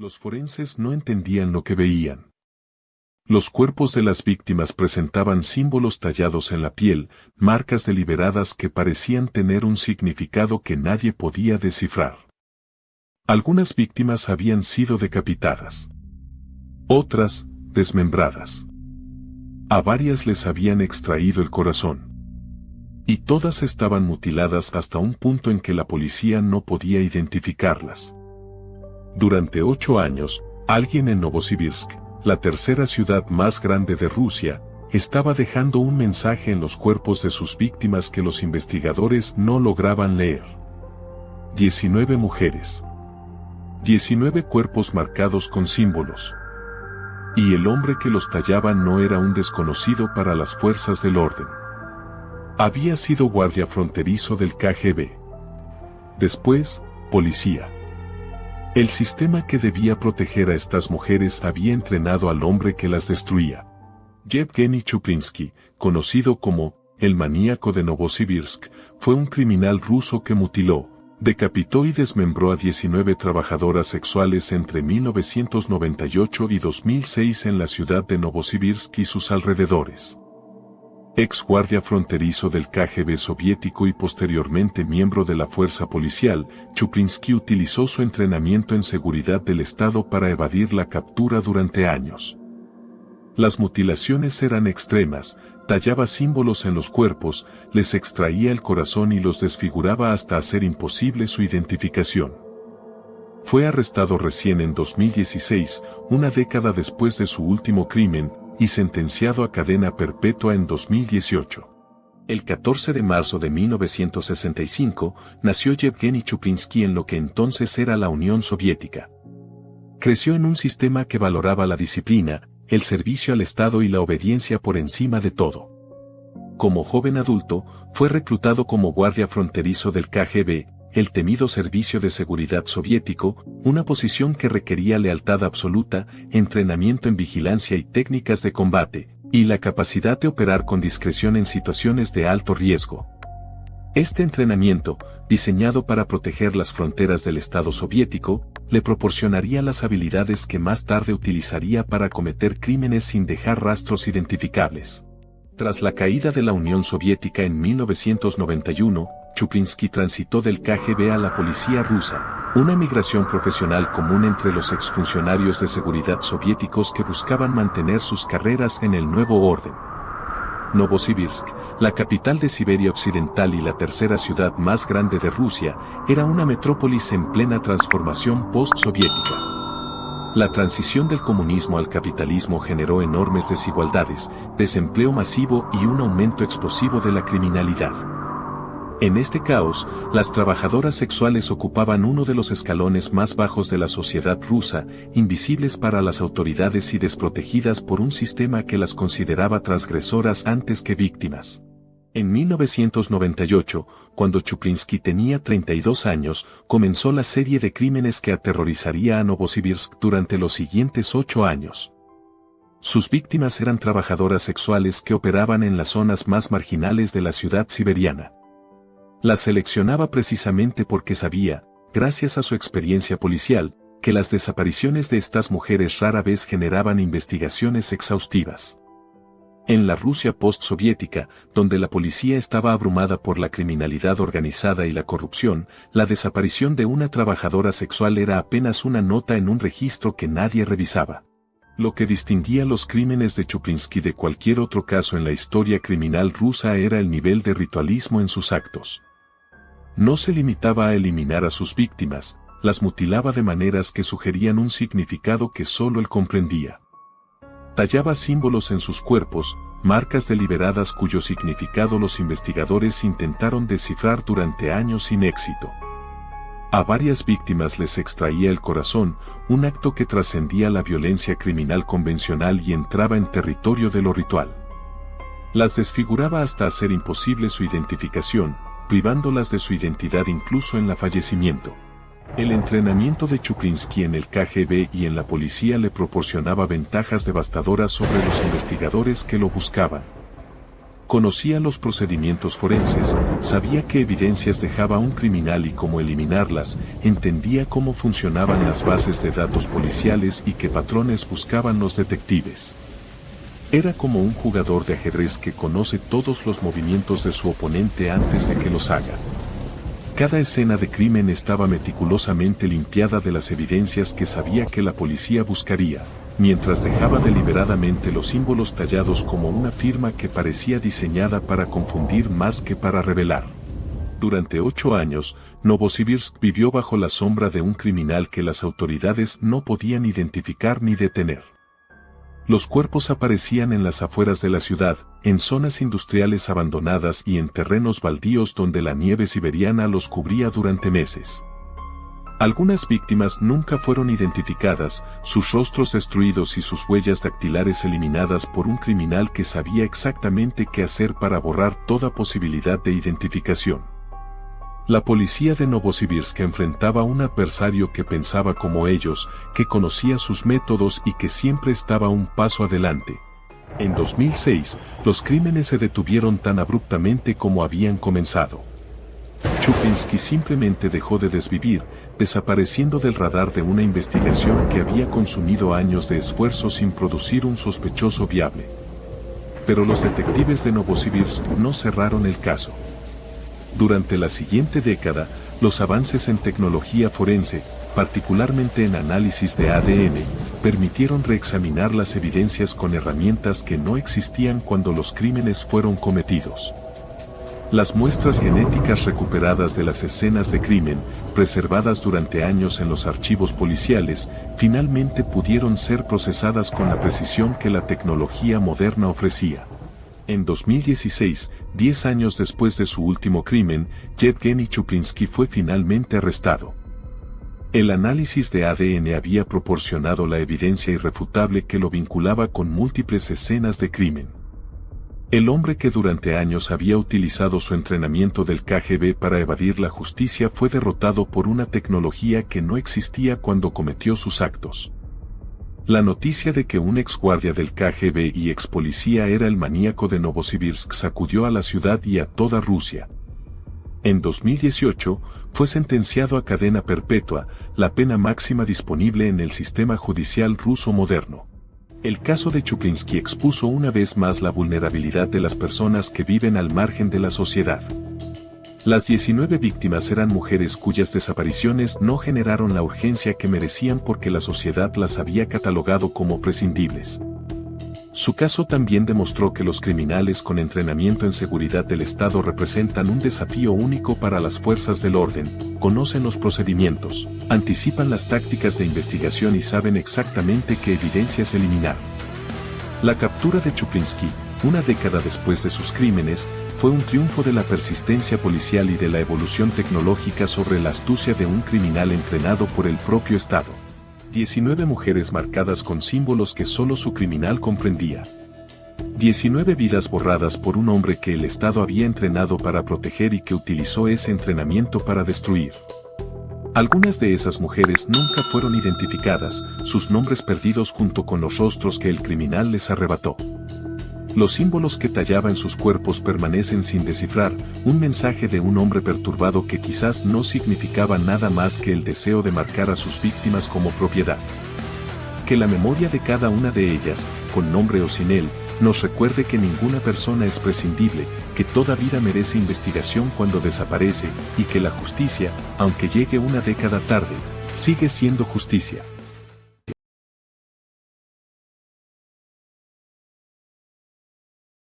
Los forenses no entendían lo que veían. Los cuerpos de las víctimas presentaban símbolos tallados en la piel, marcas deliberadas que parecían tener un significado que nadie podía descifrar. Algunas víctimas habían sido decapitadas. Otras, desmembradas. A varias les habían extraído el corazón. Y todas estaban mutiladas hasta un punto en que la policía no podía identificarlas. Durante 8 años, alguien en Novosibirsk, la tercera ciudad más grande de Rusia, estaba dejando un mensaje en los cuerpos de sus víctimas que los investigadores no lograban leer. 19 mujeres. 19 cuerpos marcados con símbolos. Y el hombre que los tallaba no era un desconocido para las fuerzas del orden. Había sido guardia fronterizo del KGB. Después, policía. El sistema que debía proteger a estas mujeres había entrenado al hombre que las destruía. Yevgeny Chuplinsky, conocido como el maníaco de Novosibirsk, fue un criminal ruso que mutiló, decapitó y desmembró a 19 trabajadoras sexuales entre 1998 y 2006 en la ciudad de Novosibirsk y sus alrededores. Ex guardia fronterizo del KGB soviético y posteriormente miembro de la fuerza policial, Chuplinsky utilizó su entrenamiento en seguridad del Estado para evadir la captura durante años. Las mutilaciones eran extremas, tallaba símbolos en los cuerpos, les extraía el corazón y los desfiguraba hasta hacer imposible su identificación. Fue arrestado recién en 2016, una década después de su último crimen, y sentenciado a cadena perpetua en 2018. El 14 de marzo de 1965, nació Yevgeny Chuplinsky en lo que entonces era la Unión Soviética. Creció en un sistema que valoraba la disciplina, el servicio al Estado y la obediencia por encima de todo. Como joven adulto, fue reclutado como guardia fronterizo del KGB, el temido servicio de seguridad soviético, una posición que requería lealtad absoluta, entrenamiento en vigilancia y técnicas de combate, y la capacidad de operar con discreción en situaciones de alto riesgo. Este entrenamiento, diseñado para proteger las fronteras del Estado soviético, le proporcionaría las habilidades que más tarde utilizaría para cometer crímenes sin dejar rastros identificables. Tras la caída de la Unión Soviética en 1991, Chuplinsky transitó del KGB a la policía rusa, una migración profesional común entre los exfuncionarios de seguridad soviéticos que buscaban mantener sus carreras en el nuevo orden. Novosibirsk, la capital de Siberia Occidental y la tercera ciudad más grande de Rusia, era una metrópolis en plena transformación post-soviética. La transición del comunismo al capitalismo generó enormes desigualdades, desempleo masivo y un aumento explosivo de la criminalidad. En este caos, las trabajadoras sexuales ocupaban uno de los escalones más bajos de la sociedad rusa, invisibles para las autoridades y desprotegidas por un sistema que las consideraba transgresoras antes que víctimas. En 1998, cuando Chuplinsky tenía 32 años, comenzó la serie de crímenes que aterrorizaría a Novosibirsk durante los siguientes 8 años. Sus víctimas eran trabajadoras sexuales que operaban en las zonas más marginales de la ciudad siberiana. Las seleccionaba precisamente porque sabía, gracias a su experiencia policial, que las desapariciones de estas mujeres rara vez generaban investigaciones exhaustivas. En la Rusia postsoviética, donde la policía estaba abrumada por la criminalidad organizada y la corrupción, la desaparición de una trabajadora sexual era apenas una nota en un registro que nadie revisaba. Lo que distinguía los crímenes de Chuplinsky de cualquier otro caso en la historia criminal rusa era el nivel de ritualismo en sus actos. No se limitaba a eliminar a sus víctimas, las mutilaba de maneras que sugerían un significado que solo él comprendía. Tallaba símbolos en sus cuerpos, marcas deliberadas cuyo significado los investigadores intentaron descifrar durante años sin éxito. A varias víctimas les extraía el corazón, un acto que trascendía la violencia criminal convencional y entraba en territorio de lo ritual. Las desfiguraba hasta hacer imposible su identificación, privándolas de su identidad incluso en el fallecimiento. El entrenamiento de Chuplinsky en el KGB y en la policía le proporcionaba ventajas devastadoras sobre los investigadores que lo buscaban. Conocía los procedimientos forenses, sabía qué evidencias dejaba un criminal y cómo eliminarlas, entendía cómo funcionaban las bases de datos policiales y qué patrones buscaban los detectives. Era como un jugador de ajedrez que conoce todos los movimientos de su oponente antes de que los haga. Cada escena de crimen estaba meticulosamente limpiada de las evidencias que sabía que la policía buscaría, mientras dejaba deliberadamente los símbolos tallados como una firma que parecía diseñada para confundir más que para revelar. Durante 8 años, Novosibirsk vivió bajo la sombra de un criminal que las autoridades no podían identificar ni detener. Los cuerpos aparecían en las afueras de la ciudad, en zonas industriales abandonadas y en terrenos baldíos donde la nieve siberiana los cubría durante meses. Algunas víctimas nunca fueron identificadas, sus rostros destruidos y sus huellas dactilares eliminadas por un criminal que sabía exactamente qué hacer para borrar toda posibilidad de identificación. La policía de Novosibirsk enfrentaba a un adversario que pensaba como ellos, que conocía sus métodos y que siempre estaba un paso adelante. En 2006, los crímenes se detuvieron tan abruptamente como habían comenzado. Chuplinsky simplemente dejó de desvivir, desapareciendo del radar de una investigación que había consumido años de esfuerzo sin producir un sospechoso viable. Pero los detectives de Novosibirsk no cerraron el caso. Durante la siguiente década, los avances en tecnología forense, particularmente en análisis de ADN, permitieron reexaminar las evidencias con herramientas que no existían cuando los crímenes fueron cometidos. Las muestras genéticas recuperadas de las escenas de crimen, preservadas durante años en los archivos policiales, finalmente pudieron ser procesadas con la precisión que la tecnología moderna ofrecía. En 2016, 10 años después de su último crimen, Yevgeny Chuplinsky fue finalmente arrestado. El análisis de ADN había proporcionado la evidencia irrefutable que lo vinculaba con múltiples escenas de crimen. El hombre que durante años había utilizado su entrenamiento del KGB para evadir la justicia fue derrotado por una tecnología que no existía cuando cometió sus actos. La noticia de que un exguardia del KGB y ex policía era el maníaco de Novosibirsk sacudió a la ciudad y a toda Rusia. En 2018, fue sentenciado a cadena perpetua, la pena máxima disponible en el sistema judicial ruso moderno. El caso de Chuplinsky expuso una vez más la vulnerabilidad de las personas que viven al margen de la sociedad. Las 19 víctimas eran mujeres cuyas desapariciones no generaron la urgencia que merecían porque la sociedad las había catalogado como prescindibles. Su caso también demostró que los criminales con entrenamiento en seguridad del Estado representan un desafío único para las fuerzas del orden, conocen los procedimientos, anticipan las tácticas de investigación y saben exactamente qué evidencias eliminar. La captura de Chuplinsky, una década después de sus crímenes, fue un triunfo de la persistencia policial y de la evolución tecnológica sobre la astucia de un criminal entrenado por el propio Estado. 19 mujeres marcadas con símbolos que solo su criminal comprendía. 19 vidas borradas por un hombre que el Estado había entrenado para proteger y que utilizó ese entrenamiento para destruir. Algunas de esas mujeres nunca fueron identificadas, sus nombres perdidos junto con los rostros que el criminal les arrebató. Los símbolos que tallaba en sus cuerpos permanecen sin descifrar, un mensaje de un hombre perturbado que quizás no significaba nada más que el deseo de marcar a sus víctimas como propiedad. Que la memoria de cada una de ellas, con nombre o sin él, nos recuerde que ninguna persona es prescindible, que toda vida merece investigación cuando desaparece, y que la justicia, aunque llegue una década tarde, sigue siendo justicia.